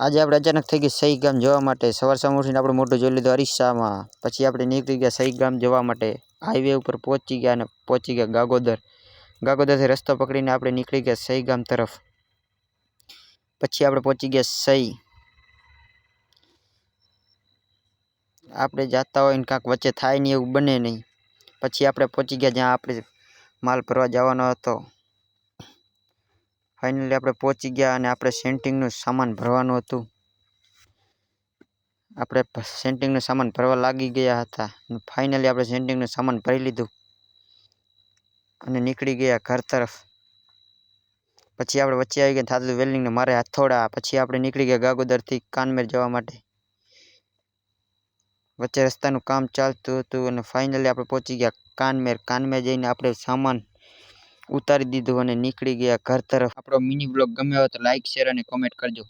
આજે આપણે અચાનક થઈ ગઈ સહી ગામ જવા માટે સવાર ઉઠીને આપણે મોટું જોઈ લીધું અરીસામાં। પછી આપણે નીકળી ગયા સહી ગામ જવા માટે। હાઈવે ઉપર પહોંચી ગયા અને પહોંચી ગયા ગાગોદર। ગાગોદરથી રસ્તો પકડીને આપણે નીકળી ગયા સહી ગામ તરફ। પછી આપણે પહોંચી ગયા સહી। આપણે જાતા હોય ને કાંક વચ્ચે થાય નહીં એવું બને નહીં। પછી આપણે પહોંચી ગયા જ્યાં આપણે માલ ભરવા જવાનો હતો। ફાઇનલી આપણે પહોંચી ગયા અને આપણે સેન્ટિંગનું સામાન ભરવાનું હતું। આપણે સેન્ટિંગનું સામાન ભરવા લાગી ગયા હતા। ફાઇનલી આપણે સેન્ટિંગનું સામાન ભરી લીધું અને નીકળી ગયા ઘર તરફ। પછી આપણે વચ્ચે આવી ગયા થાતું વેલ્ડિંગને મારે હથોડા। પછી આપણે નીકળી ગયા ગાગોદરથી કાનમેર જવા માટે। વચ્ચે રસ્તાનું કામ ચાલતું હતું અને ફાઇનલી આપણે પહોંચી ગયા કાનમેર। કાનમેર જઈને આપણે સામાન ઉતારી દીધું અને નીકળી ગયા ઘર તરફ। આપણો મિની બ્લોગ ગમ્યો હોય તો લાઈક શેર અને કોમેન્ટ કરજો।